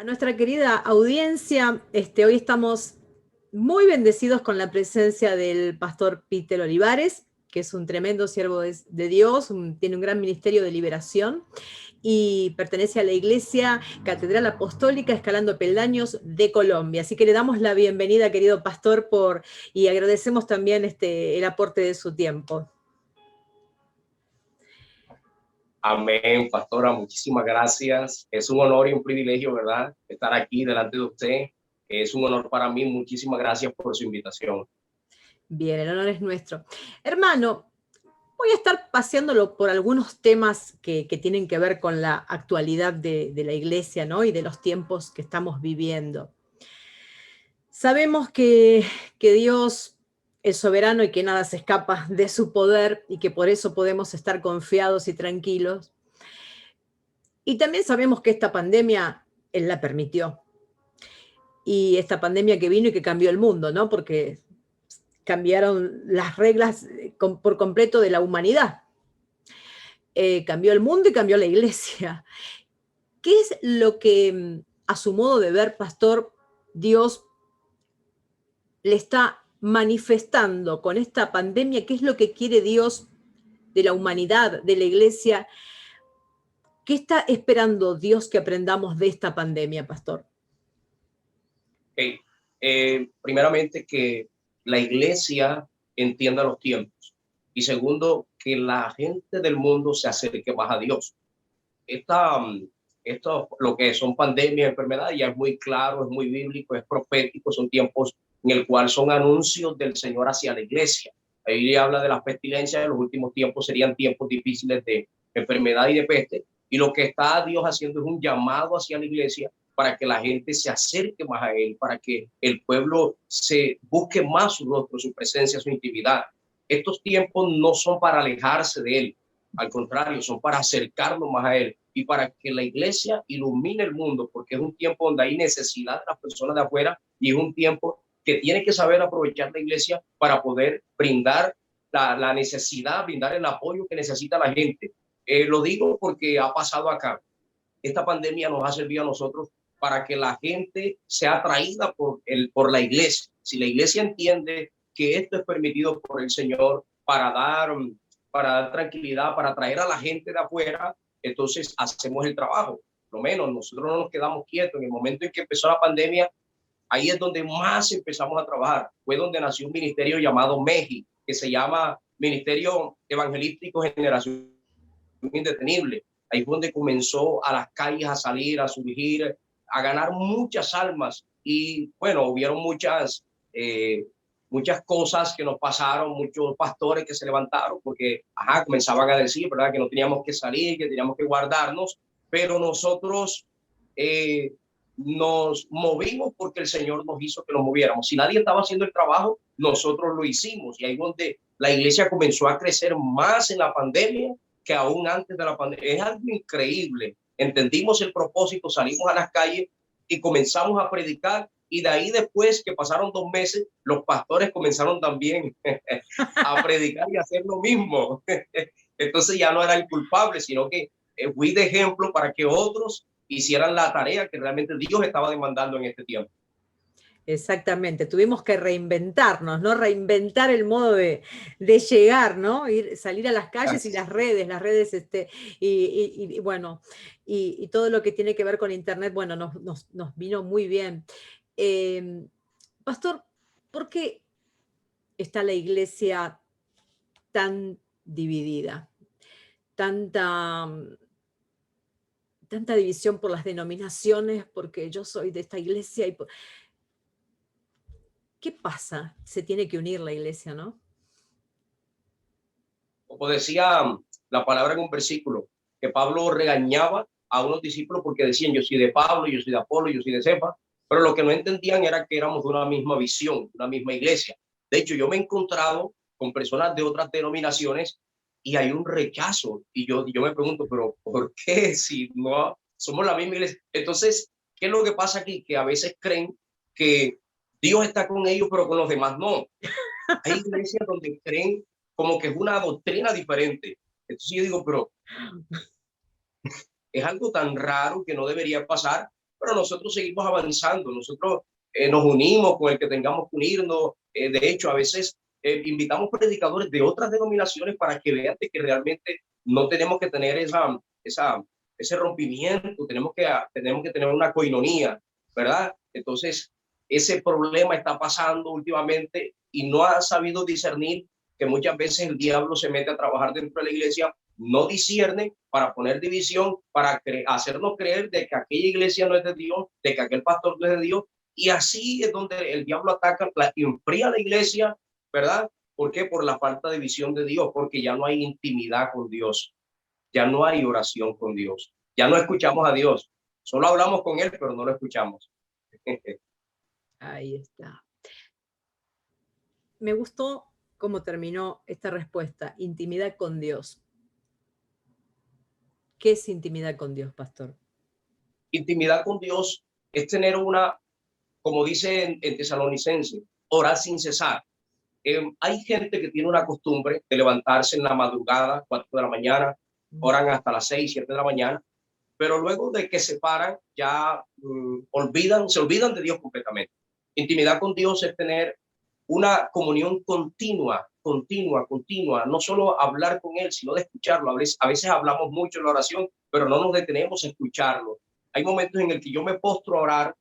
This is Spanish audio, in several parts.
A nuestra querida audiencia, hoy estamos muy bendecidos con la presencia del pastor Peter Olivares, que es un tremendo siervo de Dios, tiene un gran ministerio de liberación y pertenece a la Iglesia Catedral Apostólica Escalando Peldaños de Colombia. Así que le damos la bienvenida, querido pastor, y agradecemos también el aporte de su tiempo. Amén, pastora, muchísimas gracias. Es un honor y un privilegio, ¿verdad?, estar aquí delante de usted. Es un honor para mí. Muchísimas gracias por su invitación. Bien, el honor es nuestro. Hermano, voy a estar paseándolo por algunos temas que tienen que ver con la actualidad de la iglesia, ¿no? Y de los tiempos que estamos viviendo. Sabemos que Dios es soberano y que nada se escapa de su poder y que por eso podemos estar confiados y tranquilos. Y también sabemos que esta pandemia Él la permitió. Y esta pandemia que vino y que cambió el mundo, ¿no? Porque cambiaron las reglas por completo de la humanidad. Cambió el mundo y cambió la iglesia. ¿Qué es lo que, a su modo de ver, pastor, Dios le está manifestando con esta pandemia? ¿Qué es lo que quiere Dios de la humanidad, de la iglesia? ¿Qué está esperando Dios que aprendamos de esta pandemia, pastor? Okay. Primeramente, que la iglesia entienda los tiempos. Y segundo, que la gente del mundo se acerque más a Dios. Esto, lo que son pandemias, enfermedades, ya es muy claro, es muy bíblico, es profético, son tiempos en el cual son anuncios del Señor hacia la iglesia. La Biblia habla de las pestilencias, de los últimos tiempos serían tiempos difíciles de enfermedad y de peste, y lo que está Dios haciendo es un llamado hacia la iglesia para que la gente se acerque más a Él, para que el pueblo se busque más su rostro, su presencia, su intimidad. Estos tiempos no son para alejarse de Él, al contrario, son para acercarnos más a Él y para que la iglesia ilumine el mundo, porque es un tiempo donde hay necesidad de las personas de afuera y es un tiempo que tiene que saber aprovechar la iglesia para poder brindar la necesidad, brindar el apoyo que necesita la gente. Lo digo porque ha pasado acá. Esta pandemia nos ha servido a nosotros para que la gente sea atraída por la iglesia. Si la iglesia entiende que esto es permitido por el Señor para dar tranquilidad, para atraer a la gente de afuera, entonces hacemos el trabajo. Lo menos nosotros no nos quedamos quietos. En el momento en que empezó la pandemia, ahí es donde más empezamos a trabajar. Fue donde nació un ministerio llamado MEGI, que se llama Ministerio Evangelístico Generación Indetenible. Ahí fue donde comenzó a las calles a salir, a surgir, a ganar muchas almas. Y bueno, hubieron muchas cosas que nos pasaron, muchos pastores que se levantaron porque comenzaban a decir, ¿verdad?, que no teníamos que salir, que teníamos que guardarnos, pero nosotros nos movimos porque el Señor nos hizo que nos moviéramos. Si nadie estaba haciendo el trabajo, nosotros lo hicimos, y ahí es donde la iglesia comenzó a crecer más en la pandemia que aún antes de la pandemia. Es algo increíble. Entendimos el propósito, salimos a las calles y comenzamos a predicar, y de ahí, después que pasaron 2 meses, los pastores comenzaron también a predicar y a hacer lo mismo. Entonces ya no eran culpables, sino que fui de ejemplo para que otros hicieran la tarea que realmente Dios estaba demandando en este tiempo. Exactamente, tuvimos que reinventarnos, ¿no? Reinventar el modo de llegar, ¿no? Salir a las calles y las redes, bueno, y todo lo que tiene que ver con Internet, bueno, nos vino muy bien. Pastor, ¿por qué está la iglesia tan dividida? Tanta división por las denominaciones, porque yo soy de esta iglesia y... ¿Qué pasa? Se tiene que unir la iglesia, ¿no? Como decía la palabra en un versículo, que Pablo regañaba a unos discípulos porque decían: yo soy de Pablo, yo soy de Apolo, yo soy de Cefa, pero lo que no entendían era que éramos de una misma visión, de una misma iglesia. De hecho, yo me he encontrado con personas de otras denominaciones y hay un rechazo, y yo me pregunto, pero ¿por qué si no somos la misma iglesia? Entonces, ¿qué es lo que pasa aquí? Que a veces creen que Dios está con ellos, pero con los demás no. Hay iglesias donde creen como que es una doctrina diferente. Entonces yo digo, pero es algo tan raro que no debería pasar, pero nosotros seguimos avanzando, nosotros nos unimos con el que tengamos que unirnos. De hecho, a veces invitamos predicadores de otras denominaciones para que vean de que realmente no tenemos que tener ese rompimiento, tenemos que tener una coinonía, ¿verdad? Entonces, ese problema está pasando últimamente y no ha sabido discernir que muchas veces el diablo se mete a trabajar dentro de la iglesia, no discierne para poner división, para hacernos creer de que aquella iglesia no es de Dios, de que aquel pastor no es de Dios, y así es donde el diablo ataca, enfría la iglesia, ¿verdad? ¿Por qué? Por la falta de visión de Dios, porque ya no hay intimidad con Dios, ya no hay oración con Dios, ya no escuchamos a Dios, solo hablamos con Él, pero no lo escuchamos. Ahí está. Me gustó cómo terminó esta respuesta, intimidad con Dios. ¿Qué es intimidad con Dios, pastor? Intimidad con Dios es tener una, como dice en Tesalonicense, orar sin cesar. Hay gente que tiene una costumbre de levantarse en la madrugada, 4 de la mañana, oran hasta las 6, 7 de la mañana, pero luego de que se paran, ya se olvidan de Dios completamente. Intimidad con Dios es tener una comunión continua, no solo hablar con Él, sino de escucharlo. A veces hablamos mucho en la oración, pero no nos detenemos a escucharlo. Hay momentos en el que yo me postro a orar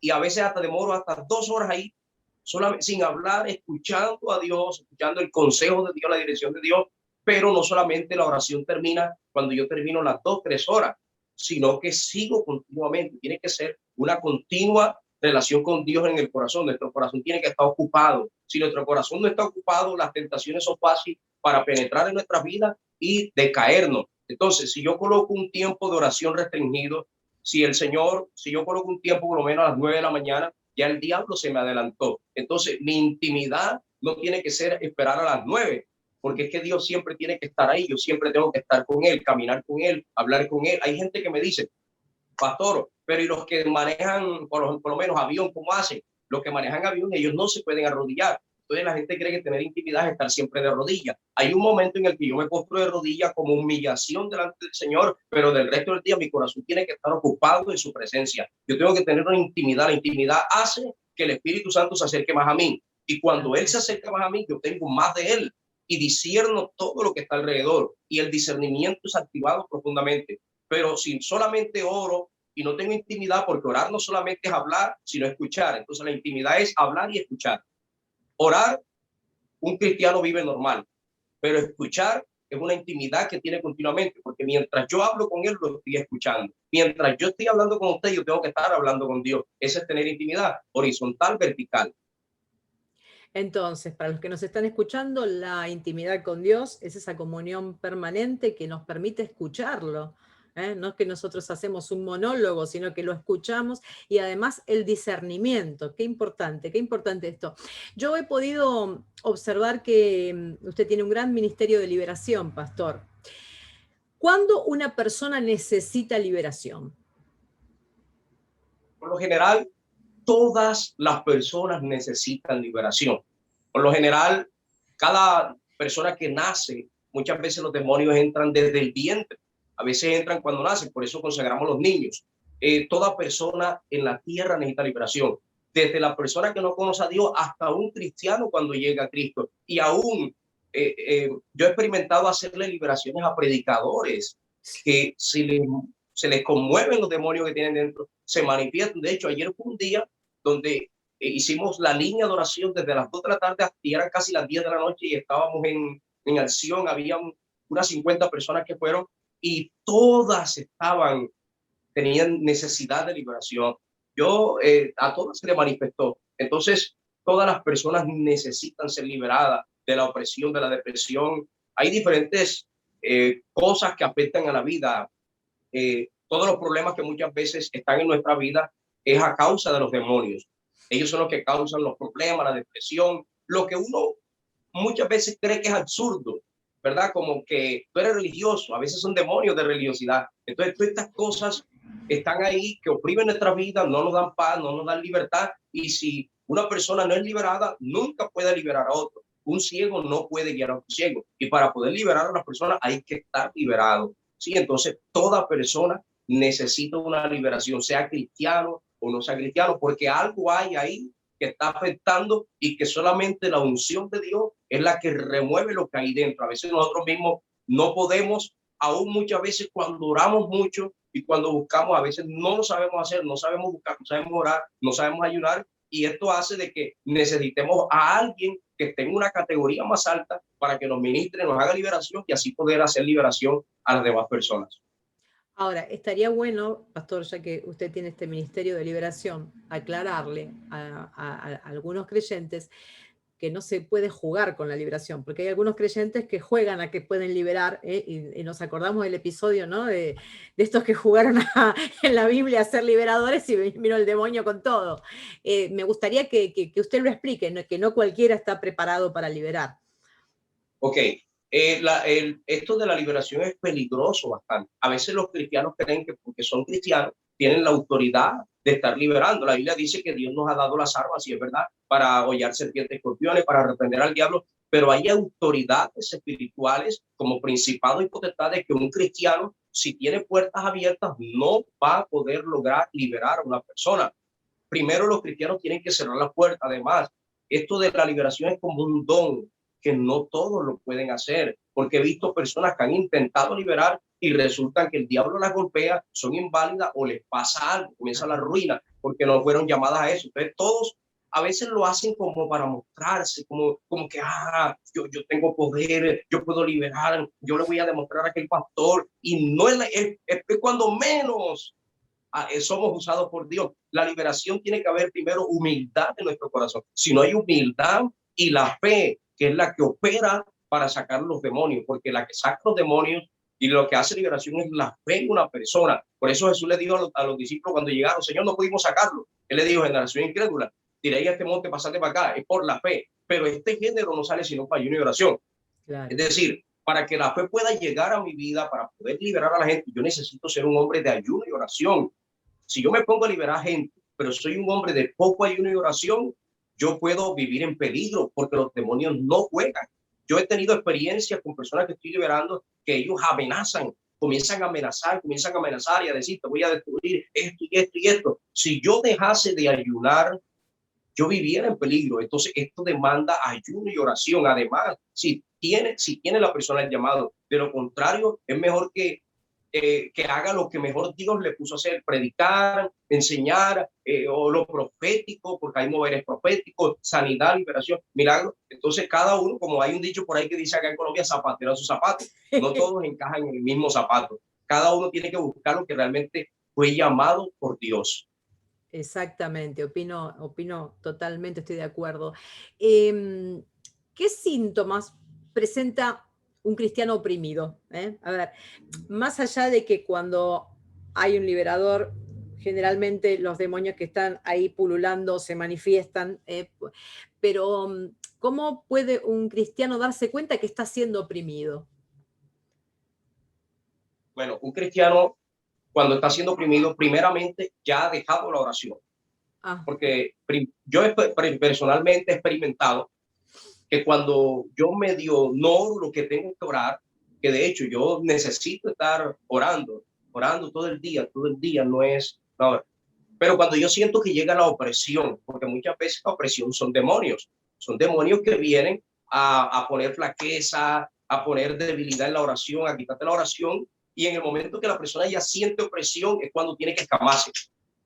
y a veces hasta demoro hasta 2 horas ahí, solamente sin hablar, escuchando a Dios, escuchando el consejo de Dios, la dirección de Dios, pero no solamente la oración termina cuando yo termino las 2, 3 horas, sino que sigo continuamente. Tiene que ser una continua relación con Dios en el corazón. Nuestro corazón tiene que estar ocupado. Si nuestro corazón no está ocupado, las tentaciones son fáciles para penetrar en nuestra vida y decaernos. Entonces, si yo coloco un tiempo de oración restringido, si yo coloco un tiempo por lo menos a las 9 de la mañana, ya el diablo se me adelantó. Entonces, mi intimidad no tiene que ser esperar a las 9, porque es que Dios siempre tiene que estar ahí. Yo siempre tengo que estar con Él, caminar con Él, hablar con Él. Hay gente que me dice, pastor, pero ¿y los que manejan por lo menos avión, cómo hacen? Los que manejan avión, ellos no se pueden arrodillar. Entonces la gente cree que tener intimidad es estar siempre de rodillas. Hay un momento en el que yo me postro de rodillas como humillación delante del Señor, pero del resto del día mi corazón tiene que estar ocupado en su presencia. Yo tengo que tener una intimidad. La intimidad hace que el Espíritu Santo se acerque más a mí. Y cuando Él se acerca más a mí, yo tengo más de Él y discierno todo lo que está alrededor. Y el discernimiento es activado profundamente. Pero si solamente oro y no tengo intimidad, porque orar no solamente es hablar, sino escuchar. Entonces la intimidad es hablar y escuchar. Orar, un cristiano vive normal, pero escuchar es una intimidad que tiene continuamente, porque mientras yo hablo con Él, lo estoy escuchando. Mientras yo estoy hablando con usted, yo tengo que estar hablando con Dios. Ese es tener intimidad, horizontal, vertical. Entonces, para los que nos están escuchando, la intimidad con Dios es esa comunión permanente que nos permite escucharlo. No es que nosotros hacemos un monólogo, sino que lo escuchamos, y además el discernimiento. Qué importante esto. Yo he podido observar que usted tiene un gran ministerio de liberación, pastor. ¿Cuándo una persona necesita liberación? Por lo general, todas las personas necesitan liberación. Por lo general, cada persona que nace, muchas veces los demonios entran desde el vientre, a veces entran cuando nacen, por eso consagramos los niños. Toda persona en la tierra necesita liberación, desde la persona que no conoce a Dios hasta un cristiano cuando llega a Cristo. Y aún yo he experimentado hacerle liberaciones a predicadores que se les conmueven los demonios que tienen dentro, se manifiestan. De hecho, ayer fue un día donde hicimos la línea de oración desde las 2 de la tarde hasta eran casi las 10 de la noche y estábamos en acción. Había unas 50 personas que fueron y todas tenían necesidad de liberación. A todas se le manifestó. Entonces, todas las personas necesitan ser liberadas de la opresión, de la depresión. Hay diferentes cosas que afectan a la vida. Todos los problemas que muchas veces están en nuestra vida es a causa de los demonios. Ellos son los que causan los problemas, la depresión, lo que uno muchas veces cree que es absurdo, ¿verdad? Como que tú eres religioso, a veces son demonios de religiosidad. Entonces, todas estas cosas están ahí que oprimen nuestra vida, no nos dan paz, no nos dan libertad. Y si una persona no es liberada, nunca puede liberar a otro. Un ciego no puede guiar a otro ciego. Y para poder liberar a una persona hay que estar liberado. Sí, entonces toda persona necesita una liberación, sea cristiano o no sea cristiano, porque algo hay ahí que está afectando y que solamente la unción de Dios es la que remueve lo que hay dentro. A veces nosotros mismos no podemos, aún muchas veces cuando oramos mucho y cuando buscamos, a veces no lo sabemos hacer, no sabemos buscar, no sabemos orar, no sabemos ayunar, y esto hace de que necesitemos a alguien que esté en una categoría más alta para que nos ministre, nos haga liberación y así poder hacer liberación a las demás personas. Ahora, estaría bueno, pastor, ya que usted tiene este ministerio de liberación, aclararle a algunos creyentes que no se puede jugar con la liberación, porque hay algunos creyentes que juegan a que pueden liberar, y nos acordamos del episodio, ¿no? De estos que jugaron en la Biblia a ser liberadores y vino el demonio con todo. Me gustaría que usted lo explique, ¿no? Que no cualquiera está preparado para liberar. Ok, esto de la liberación es peligroso bastante. A veces los cristianos creen que porque son cristianos tienen la autoridad de estar liberando. La Biblia dice que Dios nos ha dado las armas, y es verdad, para hollar serpientes, escorpiones, para reprender al diablo, pero hay autoridades espirituales como principados y potestades que un cristiano, si tiene puertas abiertas, no va a poder lograr liberar a una persona. Primero los cristianos tienen que cerrar la puerta. Además, esto de la liberación es como un don que no todos lo pueden hacer, porque he visto personas que han intentado liberar y resulta que el diablo las golpea, son inválidas o les pasa algo, comienza la ruina, porque no fueron llamadas a eso. Entonces todos a veces lo hacen como para mostrarse, como que yo tengo poder, yo puedo liberar, yo le voy a demostrar a aquel pastor, y no es cuando menos somos usados por Dios. La liberación tiene que haber primero humildad en nuestro corazón. Si no hay humildad y la fe, que es la que opera para sacar los demonios, porque la que saca los demonios y lo que hace liberación es la fe en una persona. Por eso Jesús le dijo a los discípulos cuando llegaron: Señor, no pudimos sacarlo. Él le dijo: generación incrédula, tiréis a este monte, pasate para acá. Es por la fe. Pero este género no sale sino para ayuno y oración. Claro. Es decir, para que la fe pueda llegar a mi vida, para poder liberar a la gente, yo necesito ser un hombre de ayuno y oración. Si yo me pongo a liberar gente, pero soy un hombre de poco ayuno y oración, yo puedo vivir en peligro porque los demonios no juegan. Yo he tenido experiencias con personas que estoy liberando que ellos amenazan, comienzan a amenazar y a decir: te voy a destruir esto y esto y esto. Si yo dejase de ayunar, yo viviera en peligro. Entonces esto demanda ayuno y oración. Además, si tiene la persona el llamado, de lo contrario, es mejor que haga lo que mejor Dios le puso a hacer: predicar, enseñar, o lo profético, porque hay moveres proféticos, sanidad, liberación, milagro. Entonces cada uno, como hay un dicho por ahí que dice acá en Colombia, zapatero a su zapato. No todos encajan en el mismo zapato. Cada uno tiene que buscar lo que realmente fue llamado por Dios. Exactamente, opino totalmente, estoy de acuerdo. ¿Qué síntomas presenta un cristiano oprimido? A ver, más allá de que cuando hay un liberador, generalmente los demonios que están ahí pululando se manifiestan, pero ¿cómo puede un cristiano darse cuenta que está siendo oprimido? Bueno, un cristiano, cuando está siendo oprimido, primeramente ya ha dejado la oración. Porque yo personalmente he experimentado que cuando yo medio no oro lo que tengo que orar, que de hecho yo necesito estar orando todo el día no es, no, pero cuando yo siento que llega la opresión, porque muchas veces la opresión son demonios que vienen a poner flaqueza, a poner debilidad en la oración, a quitarte la oración, y en el momento que la persona ya siente opresión es cuando tiene que escamarse.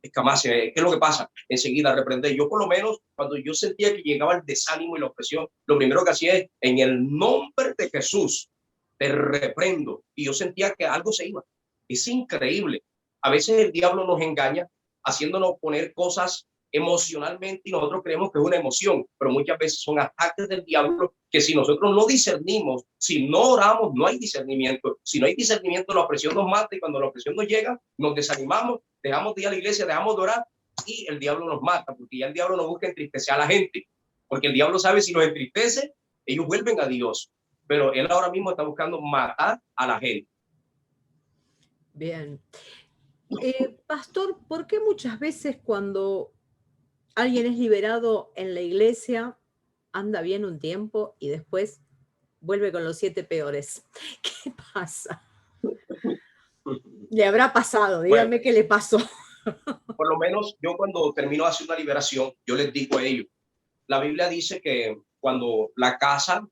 ¿Qué es lo que pasa? Enseguida reprender. Yo por lo menos, cuando yo sentía que llegaba el desánimo y la opresión, lo primero que hacía es: en el nombre de Jesús, te reprendo. Y yo sentía que algo se iba. Es increíble. A veces el diablo nos engaña haciéndonos poner cosas emocionalmente y nosotros creemos que es una emoción, pero muchas veces son ataques del diablo que si nosotros no discernimos, si no oramos, no hay discernimiento. Si no hay discernimiento, la opresión nos mata, y cuando la opresión nos llega, nos desanimamos, dejamos de ir a la iglesia, dejamos de orar y el diablo nos mata, porque ya el diablo no busca entristecer a la gente, porque el diablo sabe si los entristece, ellos vuelven a Dios, pero él ahora mismo está buscando matar a la gente. Bien. Pastor, ¿por qué muchas veces cuando alguien es liberado en la iglesia anda bien un tiempo y después vuelve con los 7 peores? ¿Qué pasa? Le habrá pasado, Bueno, dígame qué le pasó. por lo menos yo cuando termino de hacer una liberación, yo les digo a ellos, la Biblia dice que cuando la casa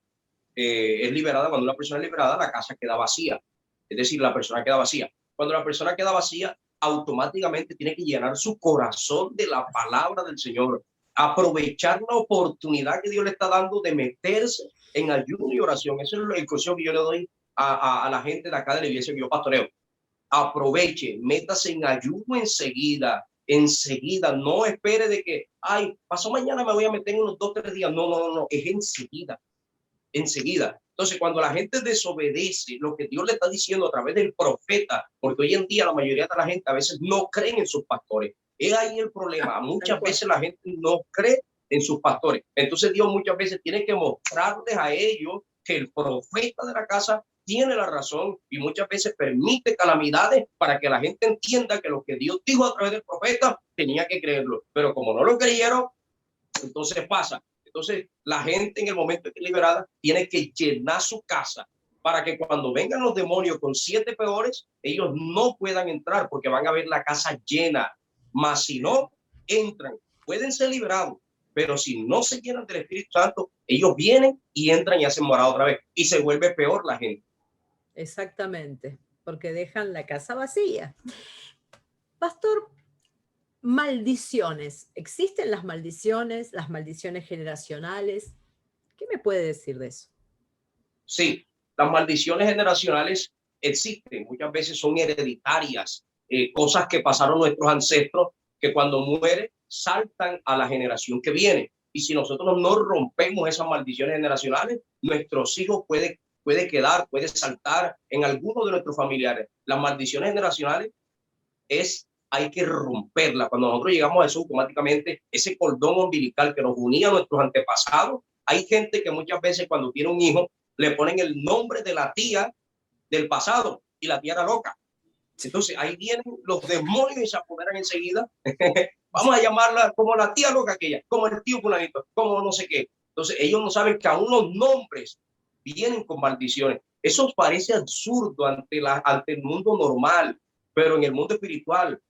es liberada, cuando una persona es liberada, la casa queda vacía. Es decir, la persona queda vacía. Cuando la persona queda vacía, automáticamente tiene que llenar su corazón de la palabra del Señor, aprovechar la oportunidad que Dios le está dando de meterse en ayuno y oración. Eso es el consejo que yo le doy a la gente de acá de la iglesia que yo pastoreo. Aproveche, métase en ayuno enseguida, no espere de que, ay, pasó mañana, me voy a meter en unos 2 o 3 días. No, no, no, no, es enseguida. Entonces, cuando la gente desobedece lo que Dios le está diciendo a través del profeta, porque hoy en día la mayoría de la gente a veces no creen en sus pastores. Es ahí el problema. Muchas veces la gente no cree en sus pastores. Entonces Dios muchas veces tiene que mostrarles a ellos que el profeta de la casa tiene la razón y muchas veces permite calamidades para que la gente entienda que lo que Dios dijo a través del profeta tenía que creerlo. Pero como no lo creyeron, entonces pasa. Entonces, la gente en el momento que es liberada tiene que llenar su casa para que cuando vengan los demonios con 7 peores, ellos no puedan entrar porque van a ver la casa llena. Mas si no entran, pueden ser liberados, pero si no se llenan del Espíritu Santo, ellos vienen y entran y hacen morada otra vez y se vuelve peor la gente. Exactamente, porque dejan la casa vacía. Pastor, maldiciones. ¿Existen las maldiciones generacionales? ¿Qué me puede decir de eso? Sí, las maldiciones generacionales existen, muchas veces son hereditarias, cosas que pasaron nuestros ancestros que cuando mueren saltan a la generación que viene. Y si nosotros no rompemos esas maldiciones generacionales, nuestros hijos puede saltar en alguno de nuestros familiares. Las maldiciones generacionales hay que romperla. Cuando nosotros llegamos a eso, automáticamente ese cordón umbilical que nos unía a nuestros antepasados, hay gente que muchas veces cuando tiene un hijo le ponen el nombre de la tía del pasado y la tía era loca. Entonces ahí vienen los demonios y se apoderan enseguida. Vamos a llamarla como la tía loca aquella, como el tío fulanito, como no sé qué. Entonces ellos no saben que aún los nombres vienen con maldiciones. Eso parece absurdo ante el mundo normal, pero en el mundo espiritual,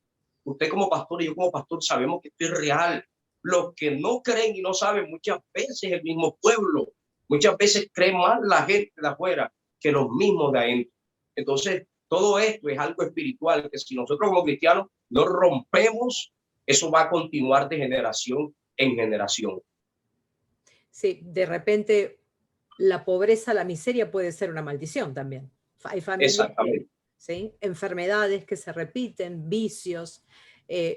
usted como pastor y yo como pastor sabemos que esto es real. Los que no creen y no saben, muchas veces el mismo pueblo, muchas veces cree más la gente de afuera que los mismos de adentro. Entonces, todo esto es algo espiritual que si nosotros como cristianos no rompemos, eso va a continuar de generación en generación. Sí, de repente la pobreza, la miseria puede ser una maldición también. Hay familias que, Exactamente. ¿sí? Enfermedades que se repiten, vicios,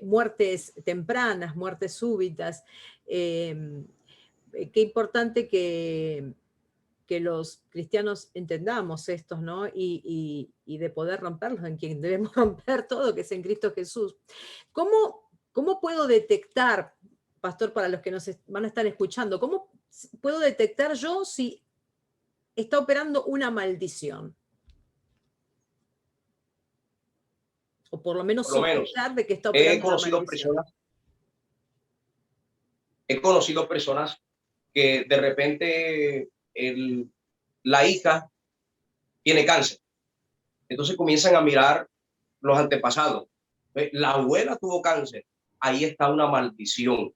muertes tempranas, muertes súbitas. Qué importante que los cristianos entendamos estos, ¿no? Y de poder romperlos, en quien debemos romper todo, que es en Cristo Jesús. ¿Cómo puedo detectar, pastor, para los que nos van a estar escuchando, cómo puedo detectar yo si está operando una maldición? O por lo menos Por lo menos, sospechar de que está he operando una conocido maldición. personas, he conocido personas que de repente la hija tiene cáncer. Entonces comienzan a mirar los antepasados. La abuela tuvo cáncer. Ahí está una maldición.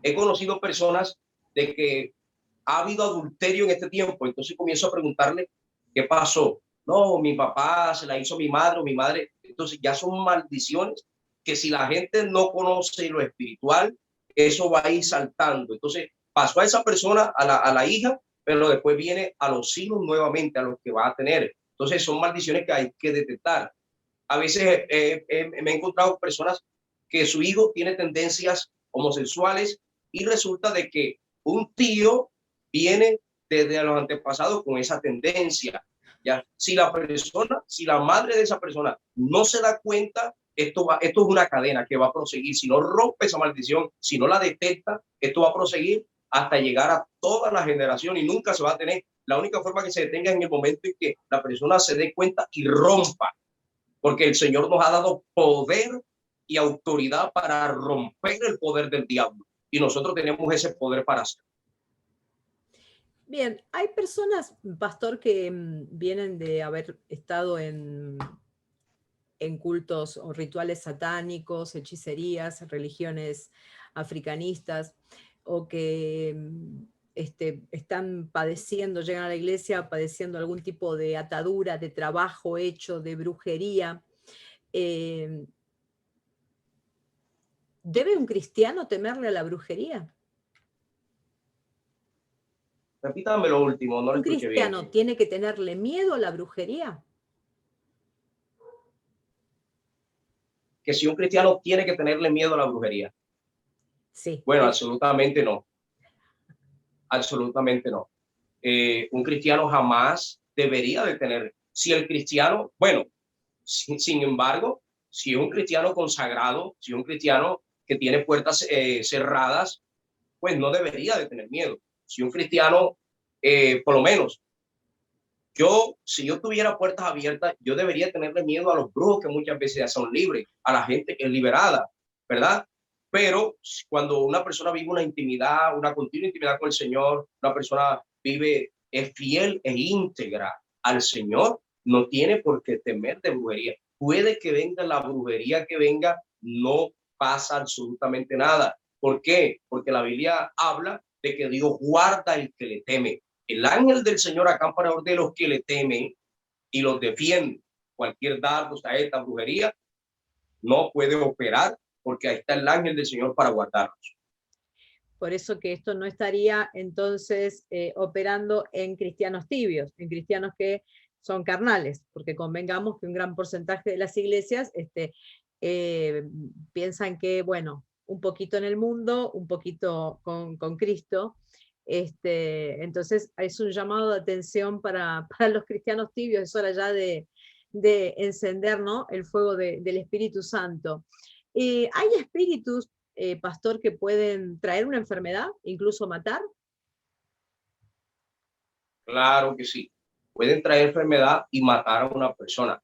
He conocido personas de que ha habido adulterio en este tiempo. Entonces comienzo a preguntarle qué pasó. No, mi papá se la hizo mi madre o mi madre. Entonces ya son maldiciones que si la gente no conoce lo espiritual, eso va a ir saltando. Entonces pasó a esa persona, a la hija, pero después viene a los hijos nuevamente, a los que va a tener. Entonces son maldiciones que hay que detectar. A veces me he encontrado personas que su hijo tiene tendencias homosexuales y resulta de que un tío viene desde los antepasados con esa tendencia. ¿Ya? Si la madre de esa persona no se da cuenta, esto es una cadena que va a proseguir. Si no rompe esa maldición, si no la detecta, esto va a proseguir hasta llegar a toda la generación y nunca se va a tener. La única forma que se detenga es en el momento en que la persona se dé cuenta y rompa, porque el Señor nos ha dado poder y autoridad para romper el poder del diablo. Y nosotros tenemos ese poder para hacerlo. Bien, hay personas, pastor, que vienen de haber estado en cultos o rituales satánicos, hechicerías, religiones africanistas, o que están padeciendo, llegan a la iglesia padeciendo algún tipo de atadura, de trabajo hecho, de brujería. ¿Debe un cristiano temerle a la brujería? Repítame lo último, no lo ¿Un escuché bien. cristiano tiene que tenerle miedo a la brujería? Que si un cristiano tiene que tenerle miedo a la brujería. Sí. Bueno, absolutamente no. Absolutamente no. Un cristiano jamás debería de tener. Si el cristiano, bueno, sin embargo, si es un cristiano consagrado, si es un cristiano que tiene puertas cerradas, pues no debería de tener miedo. Si un cristiano, por lo menos, si yo tuviera puertas abiertas, yo debería tenerle miedo a los brujos que muchas veces ya son libres, a la gente que es liberada, ¿verdad? Pero cuando una persona vive una intimidad, una continua intimidad con el Señor, una persona vive, es fiel e íntegra al Señor, no tiene por qué temer de brujería. Puede que venga la brujería que venga, no pasa absolutamente nada. ¿Por qué? Porque la Biblia habla de que Dios guarda el que le teme. El ángel del Señor acampa alrededor de los que le temen y los defiende. Cualquier dardo, saeta, brujería, no puede operar porque ahí está el ángel del Señor para guardarnos. Por eso que esto no estaría entonces operando en cristianos tibios, en cristianos que son carnales, porque convengamos que un gran porcentaje de las iglesias piensan que, bueno, un poquito en el mundo, un poquito con Cristo. Entonces es un llamado de atención para los cristianos tibios, es hora ya de encender, ¿no?, el fuego del Espíritu Santo. ¿Hay espíritus, pastor, que pueden traer una enfermedad, incluso matar? Claro que sí. Pueden traer enfermedad y matar a una persona.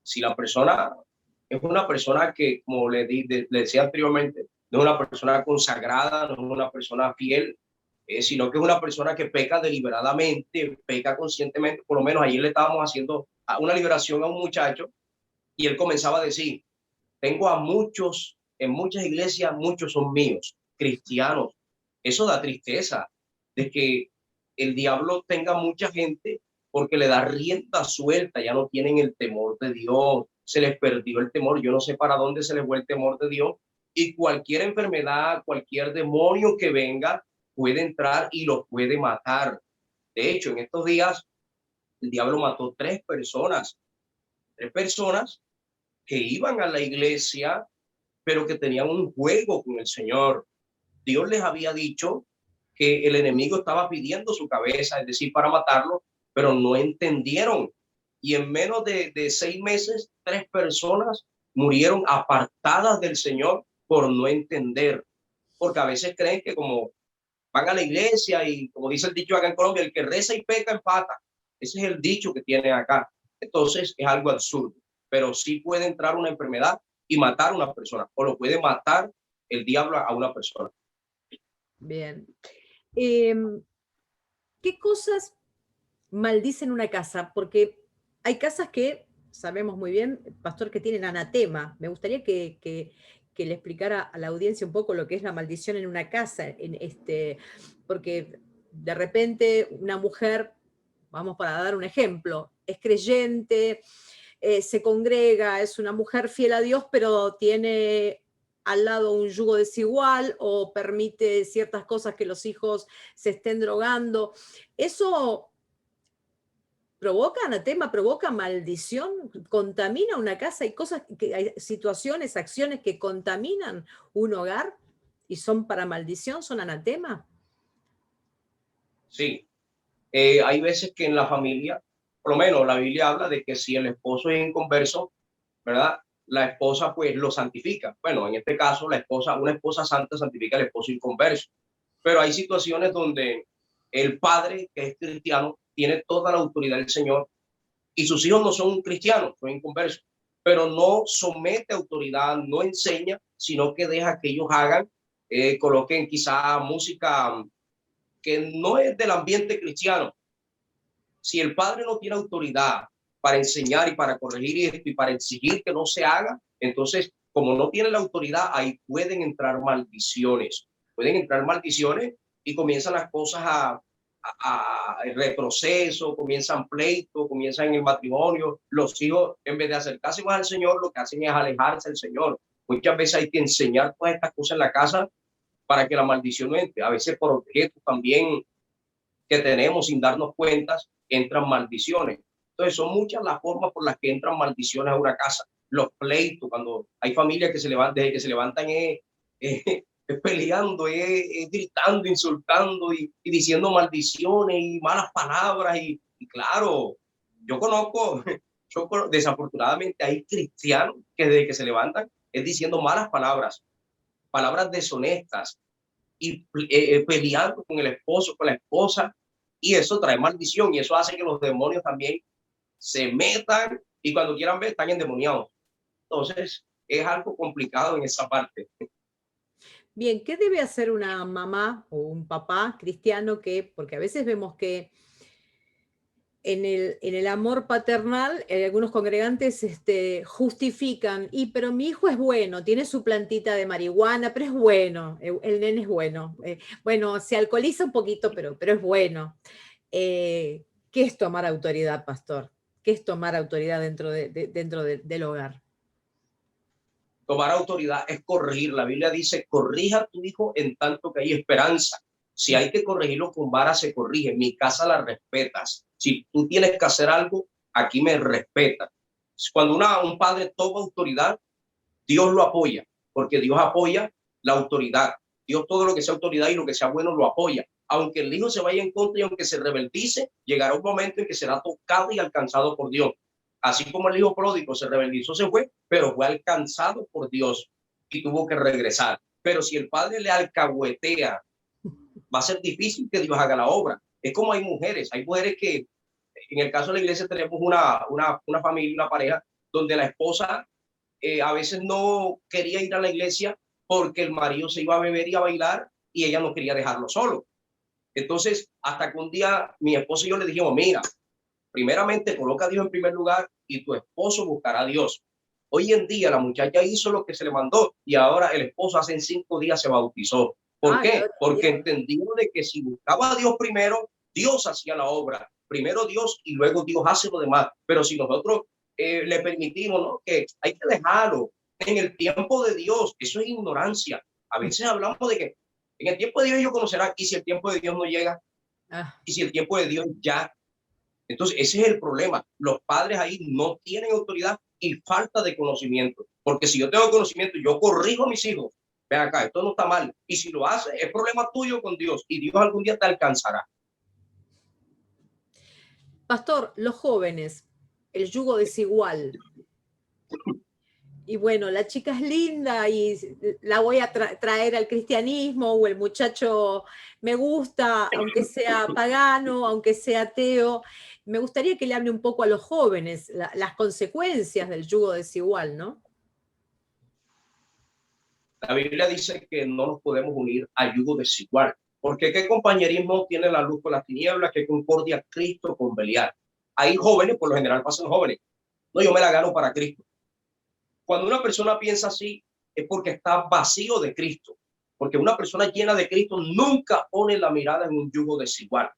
Si la persona es una persona que, como le decía anteriormente, no es una persona consagrada, no es una persona fiel, sino que es una persona que peca deliberadamente, peca conscientemente. Por lo menos ayer le estábamos haciendo una liberación a un muchacho y él comenzaba a decir, tengo a muchos, en muchas iglesias, muchos son míos, cristianos. Eso da tristeza de que el diablo tenga mucha gente porque le da rienda suelta, ya no tienen el temor de Dios, se les perdió el temor, yo no sé para dónde se les fue el temor de Dios, y cualquier enfermedad, cualquier demonio que venga puede entrar y los puede matar. De hecho, en estos días el diablo mató tres personas que iban a la iglesia, pero que tenían un juego con el Señor. Dios les había dicho que el enemigo estaba pidiendo su cabeza, es decir, para matarlo, pero no entendieron. Y en menos de 6 meses, 3 personas murieron apartadas del Señor por no entender. Porque a veces creen que como van a la iglesia y como dice el dicho acá en Colombia, el que reza y peca empata. Ese es el dicho que tiene acá. Entonces es algo absurdo, pero sí puede entrar una enfermedad y matar a una persona, o lo puede matar el diablo a una persona. Bien. ¿Qué cosas maldicen una casa? Porque hay casas que, sabemos muy bien, pastor, que tienen anatema. Me gustaría que le explicara a la audiencia un poco lo que es la maldición en una casa, porque de repente una mujer, vamos para dar un ejemplo, es creyente, se congrega, es una mujer fiel a Dios, pero tiene al lado un yugo desigual o permite ciertas cosas, que los hijos se estén drogando. Eso provoca anatema, provoca maldición, contamina una casa. Hay cosas, hay situaciones, acciones que contaminan un hogar y son para maldición, son anatema. Sí, hay veces que en la familia, por lo menos la Biblia habla de que si el esposo es inconverso, ¿verdad? La esposa pues lo santifica. Bueno, en este caso la esposa, una esposa santa santifica al esposo inconverso. Pero hay situaciones donde el padre, que es cristiano, tiene toda la autoridad del Señor y sus hijos no son cristianos, son inconversos, pero no somete autoridad, no enseña, sino que deja que ellos hagan, coloquen quizá música que no es del ambiente cristiano. Si el padre no tiene autoridad para enseñar y para corregir esto y para exigir que no se haga, entonces, como no tiene la autoridad, ahí pueden entrar maldiciones y comienzan las cosas el retroceso, comienzan pleitos, comienzan en el matrimonio. Los hijos, en vez de acercarse más al Señor, lo que hacen es alejarse del Señor. Muchas veces hay que enseñar todas estas cosas en la casa para que la maldición no entre. A veces por objetos también que tenemos sin darnos cuenta, entran maldiciones. Entonces son muchas las formas por las que entran maldiciones a una casa. Los pleitos, cuando hay familias que se levantan, desde que se levantan peleando, gritando, insultando y diciendo maldiciones y malas palabras. Y claro, yo conozco, desafortunadamente hay cristianos que desde que se levantan es diciendo malas palabras, palabras deshonestas y peleando con el esposo, con la esposa, y eso trae maldición y eso hace que los demonios también se metan y cuando quieran ver están endemoniados. Entonces es algo complicado en esa parte. Bien, ¿qué debe hacer una mamá o un papá cristiano porque a veces vemos que en el amor paternal, algunos congregantes justifican, pero mi hijo es bueno, tiene su plantita de marihuana, pero es bueno, el nene es bueno. Bueno, se alcoholiza un poquito, pero es bueno. ¿Qué es tomar autoridad, pastor? ¿Qué es tomar autoridad dentro del hogar? Tomar autoridad es corregir. La Biblia dice, corrija a tu hijo en tanto que hay esperanza. Si hay que corregirlo con vara, se corrige. En mi casa la respetas. Si tú tienes que hacer algo, aquí me respetas. Cuando un padre toma autoridad, Dios lo apoya, porque Dios apoya la autoridad. Dios todo lo que sea autoridad y lo que sea bueno lo apoya. Aunque el hijo se vaya en contra y aunque se rebeldice, llegará un momento en que será tocado y alcanzado por Dios. Así como el hijo pródigo se rebeldizó, se fue, pero fue alcanzado por Dios y tuvo que regresar. Pero si el padre le alcahuetea, va a ser difícil que Dios haga la obra. Es como hay mujeres que, en el caso de la iglesia, tenemos una familia, una pareja, donde la esposa a veces no quería ir a la iglesia porque el marido se iba a beber y a bailar y ella no quería dejarlo solo. Entonces, hasta que un día mi esposo y yo le dijimos, mira, primeramente coloca a Dios en primer lugar y tu esposo buscará a Dios. Hoy en día la muchacha hizo lo que se le mandó y ahora el esposo hace 5 días se bautizó. ¿Por qué? Porque entendió de que si buscaba a Dios primero, Dios hacía la obra. Primero Dios y luego Dios hace lo demás. Pero si nosotros le permitimos, ¿no?, que hay que dejarlo en el tiempo de Dios, eso es ignorancia. A veces hablamos de que en el tiempo de Dios ellos conocerán, y si el tiempo de Dios no llega, y si el tiempo de Dios ya. Entonces, ese es el problema. Los padres ahí no tienen autoridad y falta de conocimiento. Porque si yo tengo conocimiento, yo corrijo a mis hijos. Ven acá, esto no está mal. Y si lo hace, es problema tuyo con Dios. Y Dios algún día te alcanzará. Pastor, los jóvenes, el yugo desigual. Y bueno, la chica es linda y la voy a traer al cristianismo, o el muchacho me gusta, aunque sea pagano, aunque sea ateo. Me gustaría que le hable un poco a los jóvenes, las consecuencias del yugo desigual, ¿no? La Biblia dice que no nos podemos unir a yugo desigual. Porque ¿qué compañerismo tiene la luz con las tinieblas? ¿Qué concordia Cristo con Belial? Hay jóvenes, por lo general pasan jóvenes. No, yo me la gano para Cristo. Cuando una persona piensa así, es porque está vacío de Cristo. Porque una persona llena de Cristo nunca pone la mirada en un yugo desigual.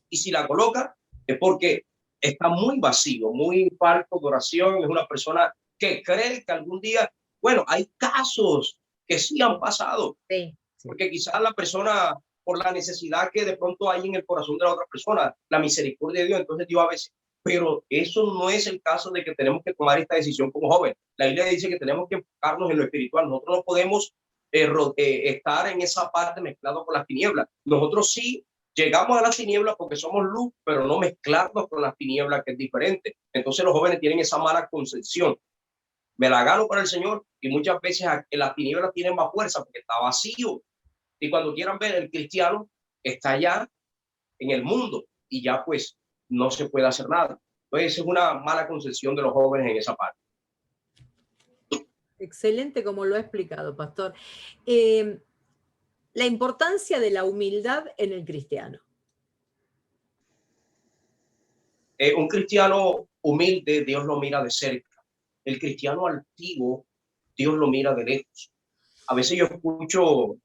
Y si la coloca, es porque está muy vacío, muy falto de oración. Es una persona que cree que algún día, bueno, hay casos que sí han pasado. Sí. Porque quizás la persona, por la necesidad que de pronto hay en el corazón de la otra persona, la misericordia de Dios, entonces Dios a veces, pero eso no es el caso de que tenemos que tomar esta decisión como joven. La Biblia dice que tenemos que enfocarnos en lo espiritual. Nosotros no podemos estar en esa parte mezclado con las tinieblas. Nosotros sí llegamos a las tinieblas porque somos luz, pero no mezclarnos con las tinieblas, que es diferente. Entonces los jóvenes tienen esa mala concepción. Me la gano para el Señor y muchas veces las tinieblas tienen más fuerza porque está vacío. Y cuando quieran ver, el cristiano está allá en el mundo y ya pues no se puede hacer nada. Entonces es una mala concepción de los jóvenes en esa parte. Excelente como lo ha explicado, pastor. La importancia de la humildad en el cristiano. Un cristiano humilde, Dios lo mira de cerca. El cristiano altivo, Dios lo mira de lejos. A veces yo escucho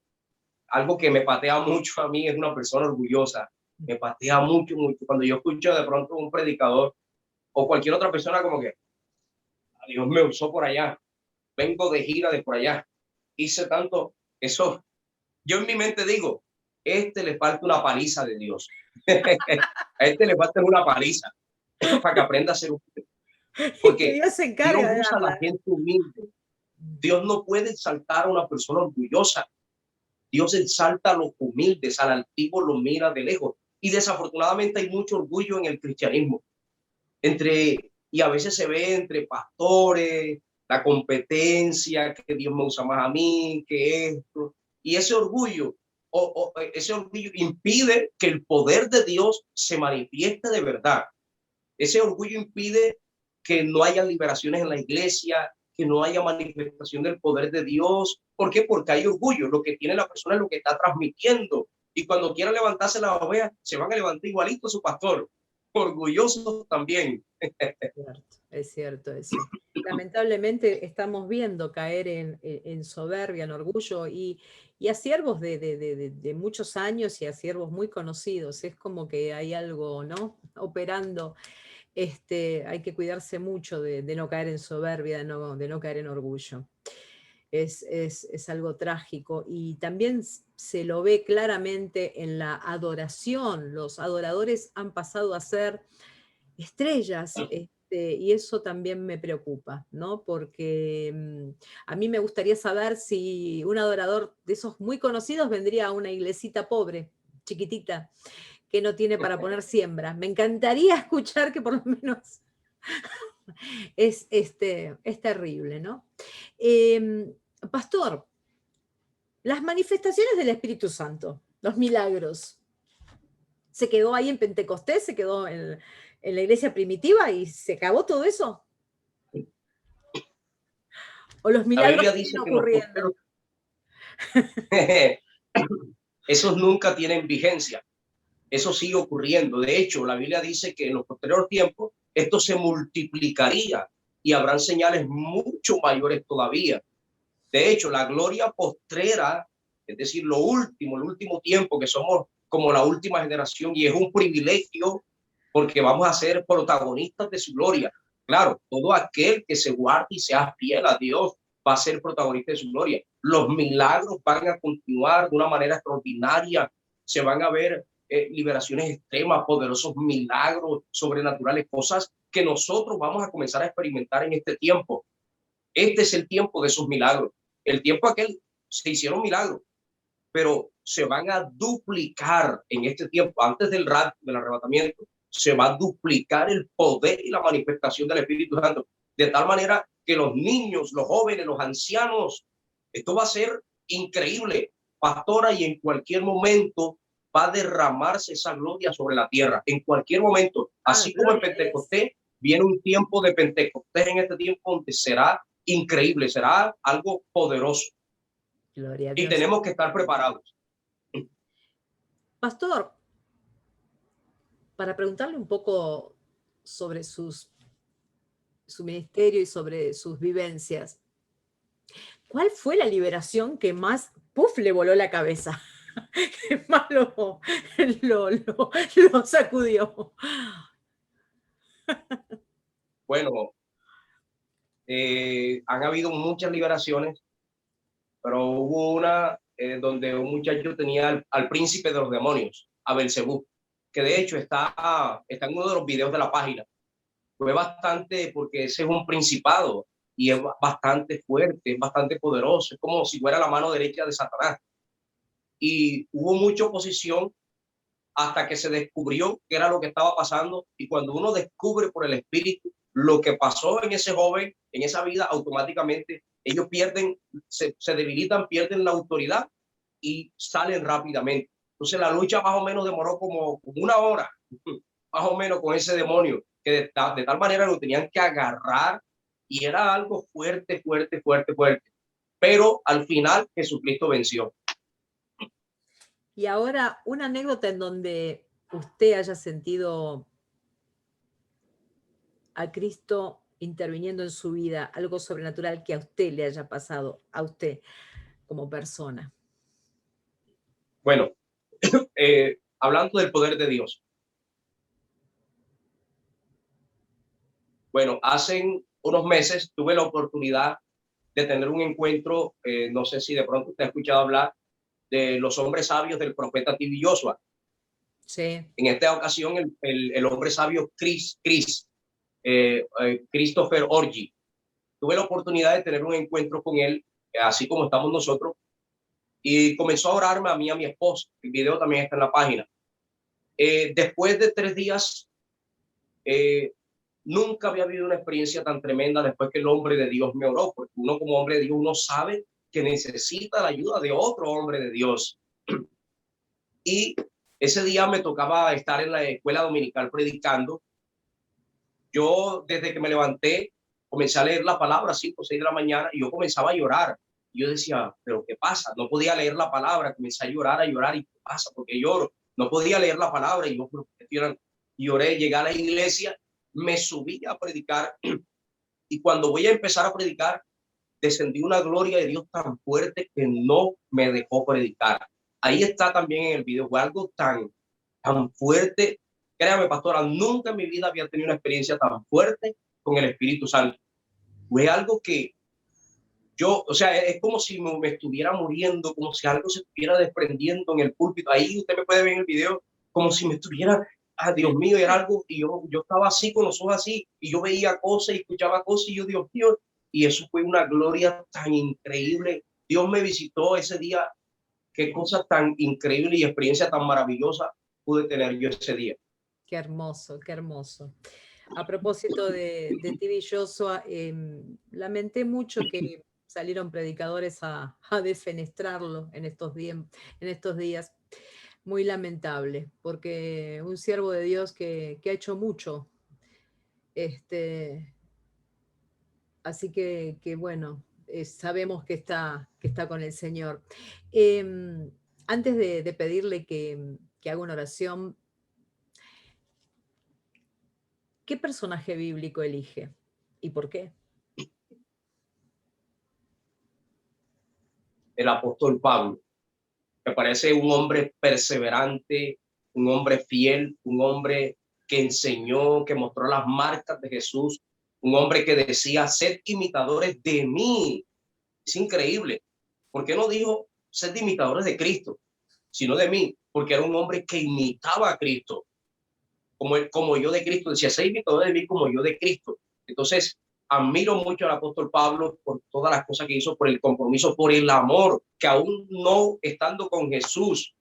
algo que me patea mucho a mí, es una persona orgullosa. Me patea mucho, mucho. Cuando yo escucho de pronto un predicador o cualquier otra persona como que, Dios me usó por allá, vengo de gira de por allá, hice tanto, eso, yo en mi mente digo, le falta una paliza de Dios. A le falta una paliza para que aprenda a ser humilde. Que Porque Dios se Dios encarga de usa a la darla. gente humilde. Dios no puede exaltar a una persona orgullosa. Dios exalta a los humildes, al altivo lo mira de lejos. Y desafortunadamente hay mucho orgullo en el cristianismo. Y a veces se ve entre pastores, la competencia, que Dios me usa más a mí, que esto. Y ese orgullo impide que el poder de Dios se manifieste de verdad. Ese orgullo impide que no haya liberaciones en la iglesia, que no haya manifestación del poder de Dios. ¿Por qué? Porque hay orgullo. Lo que tiene la persona es lo que está transmitiendo. Y cuando quiera levantarse la oveja, se van a levantar igualito a su pastor. Orgullosos también. Es cierto eso. Lamentablemente estamos viendo caer en soberbia, en orgullo y a siervos de muchos años y a siervos muy conocidos. Es como que hay algo, ¿no? Operando. Hay que cuidarse mucho de no caer en soberbia, de no caer en orgullo. Es algo trágico y también se lo ve claramente en la adoración. Los adoradores han pasado a ser estrellas, y eso también me preocupa, ¿no? Porque a mí me gustaría saber si un adorador de esos muy conocidos vendría a una iglesita pobre, chiquitita, que no tiene para poner siembra. Me encantaría escuchar que por lo menos es terrible, ¿no? Pastor, las manifestaciones del Espíritu Santo, los milagros, ¿se quedó ahí en Pentecostés? ¿Se quedó en la iglesia primitiva y se acabó todo eso? ¿O los La milagros Biblia siguen dice que los ocurriendo? posteros, esos nunca tienen vigencia. Eso sigue ocurriendo. De hecho, la Biblia dice que en los posteriores tiempos esto se multiplicaría y habrán señales mucho mayores todavía. De hecho, la gloria postrera, es decir, el último tiempo, que somos como la última generación y es un privilegio porque vamos a ser protagonistas de su gloria. Claro, todo aquel que se guarde y sea fiel a Dios va a ser protagonista de su gloria. Los milagros van a continuar de una manera extraordinaria. Se van a ver liberaciones extremas, poderosos milagros sobrenaturales, cosas que nosotros vamos a comenzar a experimentar en este tiempo. Este es el tiempo de esos milagros. El tiempo aquel se hicieron milagros, pero se van a duplicar en este tiempo, antes del rapto, del arrebatamiento, se va a duplicar el poder y la manifestación del Espíritu Santo, de tal manera que los niños, los jóvenes, los ancianos, esto va a ser increíble, pastora, y en cualquier momento va a derramarse esa gloria sobre la tierra, en cualquier momento, así como en Pentecostés, viene un tiempo de Pentecostés en este tiempo donde será increíble, será algo poderoso. Gloria a Y Dios. tenemos que estar preparados. Pastor, para preguntarle un poco sobre su ministerio y sobre sus vivencias, ¿cuál fue la liberación que más, le voló la cabeza? Que más lo sacudió. Bueno, han habido muchas liberaciones, pero hubo una donde un muchacho tenía al príncipe de los demonios, a Belcebú, que de hecho está en uno de los videos de la página. Fue bastante, porque ese es un principado y es bastante fuerte, es bastante poderoso, es como si fuera la mano derecha de Satanás. Y hubo mucha oposición hasta que se descubrió qué era lo que estaba pasando. Y cuando uno descubre por el espíritu lo que pasó en ese joven, en esa vida, automáticamente ellos se debilitan, pierden la autoridad y salen rápidamente. Entonces la lucha más o menos demoró como una hora, más o menos, con ese demonio, que de tal manera lo tenían que agarrar y era algo fuerte, fuerte, fuerte, fuerte. Pero al final Jesucristo venció. Y ahora, una anécdota en donde usted haya sentido a Cristo interviniendo en su vida, algo sobrenatural que a usted le haya pasado, a usted como persona. Bueno, hablando del poder de Dios. Bueno, hace unos meses tuve la oportunidad de tener un encuentro, no sé si de pronto usted ha escuchado hablar de los hombres sabios del profeta T.B. Joshua. Sí. En esta ocasión, el hombre sabio Christopher Orji. Tuve la oportunidad de tener un encuentro con él, así como estamos nosotros, y comenzó a orarme a mí y a mi esposa. El video también está en la página. Después de 3 días, nunca había habido una experiencia tan tremenda después que el hombre de Dios me oró, porque uno como hombre de Dios, uno sabe que necesita la ayuda de otro hombre de Dios. Y ese día me tocaba estar en la escuela dominical predicando. Yo desde que me levanté comencé a leer la palabra 5 o 6 de la mañana y yo comenzaba a llorar. Y yo decía, ¿pero qué pasa? No podía leer la palabra, comencé a llorar y ¿qué pasa? Porque lloro. No podía leer la palabra y yo lloré, llegué a la iglesia, me subí a predicar y cuando voy a empezar a predicar, descendió una gloria de Dios tan fuerte que no me dejó predicar. Ahí está también en el video, fue algo tan fuerte. Créame, pastora, nunca en mi vida había tenido una experiencia tan fuerte con el Espíritu Santo. Fue algo que yo, o sea, es como si me estuviera muriendo, como si algo se estuviera desprendiendo en el púlpito. Ahí usted me puede ver en el video, como si me estuviera, Dios mío, era algo, y yo estaba así con los ojos así, y yo veía cosas y escuchaba cosas, y yo, Dios mío, y eso fue una gloria tan increíble. Dios me visitó ese día, qué cosa tan increíble y experiencia tan maravillosa pude tener yo ese día. Qué hermoso, qué hermoso. A propósito de T.B. Joshua, lamenté mucho que salieron predicadores a defenestrarlo en estos días. Muy lamentable, porque un siervo de Dios que ha hecho mucho. Así que bueno, sabemos que está con el Señor. Antes de pedirle que haga una oración, ¿qué personaje bíblico elige y por qué? El apóstol Pablo. Me parece un hombre perseverante, un hombre fiel, un hombre que enseñó, que mostró las marcas de Jesús, un hombre que decía, sed imitadores de mí. Es increíble. ¿Por qué no dijo, sed imitadores de Cristo, sino de mí? Porque era un hombre que imitaba a Cristo, como yo de Cristo. Decía, sed imitadores de mí como yo de Cristo. Entonces, admiro mucho al apóstol Pablo por todas las cosas que hizo, por el compromiso, por el amor, que aún no estando con Jesús,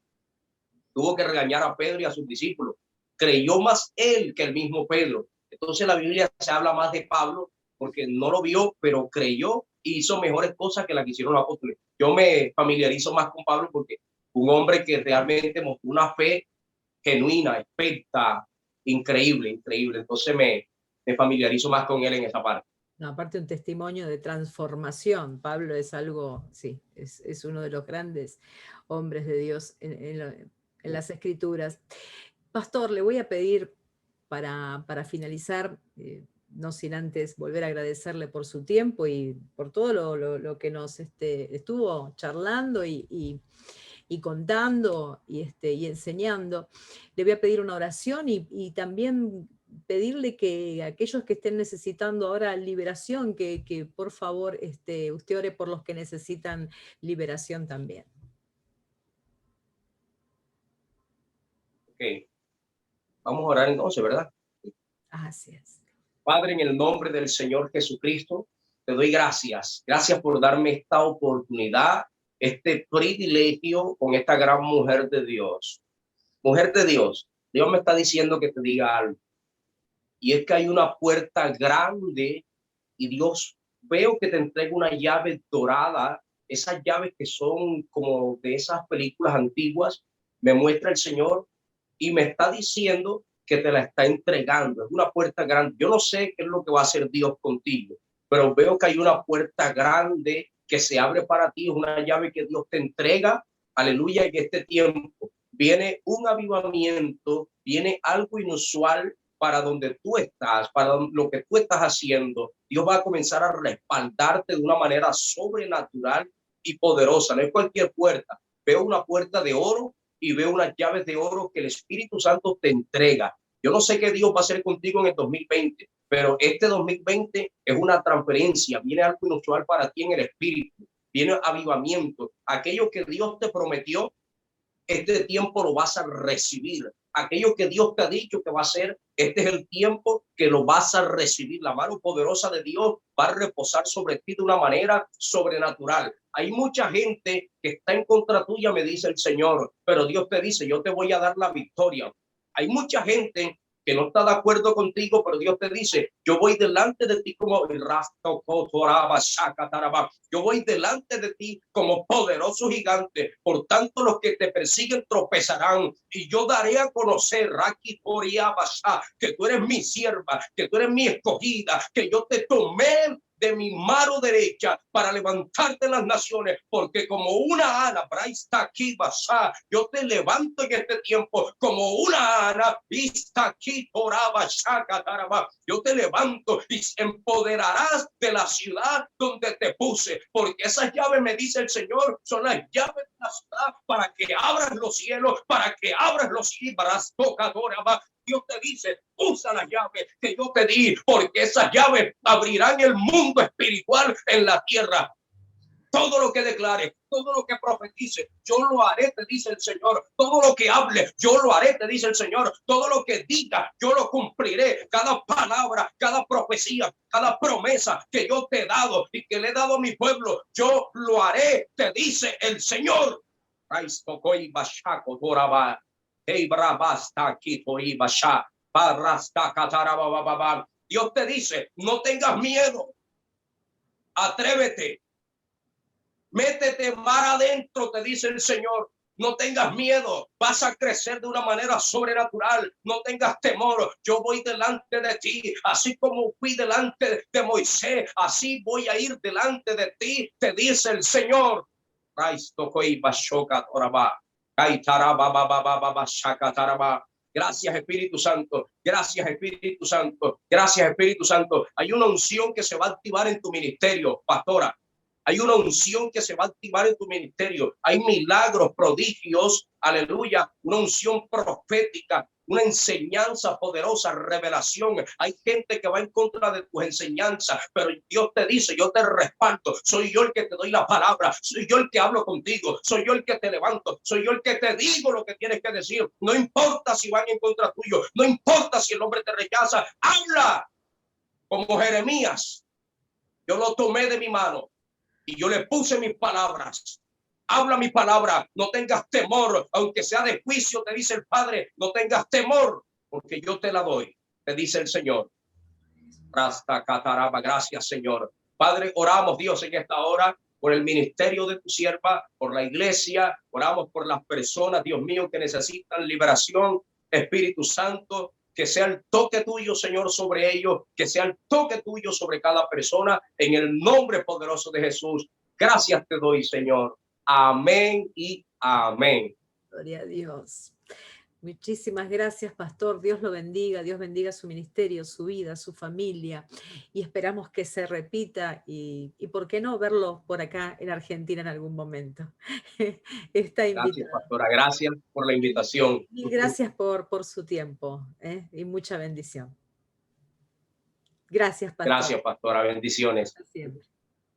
tuvo que regañar a Pedro y a sus discípulos. Creyó más él que el mismo Pedro. Entonces la Biblia se habla más de Pablo porque no lo vio, pero creyó y hizo mejores cosas que las que hicieron los apóstoles. Yo me familiarizo más con Pablo porque un hombre que realmente mostró una fe genuina, experta, increíble. Entonces me familiarizo más con él en esa parte. No, aparte un testimonio de transformación. Pablo es algo, sí, es uno de los grandes hombres de Dios en las Escrituras. Pastor, le voy a pedir para finalizar, no sin antes volver a agradecerle por su tiempo y por todo lo que nos estuvo charlando y contando y enseñando. Le voy a pedir una oración y también pedirle que aquellos que estén necesitando ahora liberación, que por favor usted ore por los que necesitan liberación también. Ok, vamos a orar entonces, ¿verdad? Así es. Padre, en el nombre del Señor Jesucristo, te doy gracias. Gracias por darme esta oportunidad, este privilegio con esta gran mujer de Dios. Mujer de Dios, Dios me está diciendo que te diga algo. Y es que hay una puerta grande y Dios, veo que te entrega una llave dorada, esas llaves que son como de esas películas antiguas, me muestra el Señor y me está diciendo que te la está entregando. Es una puerta grande. Yo no sé qué es lo que va a hacer Dios contigo, pero veo que hay una puerta grande que se abre para ti, es una llave que Dios te entrega. Aleluya, y en este tiempo viene un avivamiento, viene algo inusual para donde tú estás, para lo que tú estás haciendo. Dios va a comenzar a respaldarte de una manera sobrenatural y poderosa. No es cualquier puerta. Veo una puerta de oro y veo unas llaves de oro que el Espíritu Santo te entrega. Yo no sé qué Dios va a hacer contigo en el 2020, pero este 2020 es una transferencia. Viene algo inusual para ti en el Espíritu. Viene avivamiento. Aquello que Dios te prometió, este tiempo lo vas a recibir. Aquello que Dios te ha dicho que va a hacer, este es el tiempo que lo vas a recibir. La mano poderosa de Dios va a reposar sobre ti de una manera sobrenatural. Hay mucha gente que está en contra tuya, me dice el Señor, pero Dios te dice, yo te voy a dar la victoria. Hay mucha gente que no está de acuerdo contigo, pero Dios te dice, yo voy delante de ti como el rastro, yo voy delante de ti como poderoso gigante, por tanto los que te persiguen tropezarán, y yo daré a conocer, que tú eres mi sierva, que tú eres mi escogida, que yo te tomé de mi mano derecha para levantarte en las naciones, porque como una ana, yo te levanto en este tiempo como una ana, yo te levanto y empoderarás de la ciudad donde te puse, porque esas llaves, me dice el Señor, son las llaves de la ciudad para que abras los cielos, para que abras los cielos. Dios te dice, usa las llaves que yo te di, porque esas llaves abrirán el mundo espiritual en la tierra. Todo lo que declare, todo lo que profetice, yo lo haré, te dice el Señor. Todo lo que hable, yo lo haré, te dice el Señor. Todo lo que diga, yo lo cumpliré. Cada palabra, cada profecía, cada promesa que yo te he dado y que le he dado a mi pueblo, yo lo haré, te dice el Señor. Dios te dice, no tengas miedo, atrévete, métete mar adentro, te dice el Señor. No tengas miedo, vas a crecer de una manera sobrenatural. No tengas temor, yo voy delante de ti, así como fui delante de Moisés, así voy a ir delante de ti, te dice el Señor. Gracias, Espíritu Santo. Gracias, Espíritu Santo. Gracias, Espíritu Santo. Hay una unción que se va a activar en tu ministerio, pastora. Hay una unción que se va a activar en tu ministerio. Hay milagros, prodigios, aleluya, una unción profética, una enseñanza poderosa, revelación. Hay gente que va en contra de tus enseñanzas, pero Dios te dice, yo te respaldo. Soy yo el que te doy la palabra, soy yo el que hablo contigo, soy yo el que te levanto, soy yo el que te digo lo que tienes que decir. No importa si van en contra tuyo, no importa si el hombre te rechaza, habla como Jeremías. Yo lo tomé de mi mano y yo le puse mis palabras. Habla mi palabra, no tengas temor, aunque sea de juicio, te dice el Padre, no tengas temor, porque yo te la doy, te dice el Señor. Gracias, Señor. Padre, oramos, Dios, en esta hora por el ministerio de tu sierva, por la iglesia, oramos por las personas, Dios mío, que necesitan liberación. Espíritu Santo, que sea el toque tuyo, Señor, sobre ellos, que sea el toque tuyo sobre cada persona, en el nombre poderoso de Jesús. Gracias te doy, Señor. Amén y amén. Gloria a Dios. Muchísimas gracias, pastor. Dios lo bendiga, Dios bendiga su ministerio, su vida, su familia. Y esperamos que se repita y ¿por qué no verlo por acá en Argentina en algún momento? Está invitado. Gracias, pastora. Gracias por la invitación. Y gracias por su tiempo y mucha bendición. Gracias, pastor. Gracias, pastora. Bendiciones. Hasta siempre.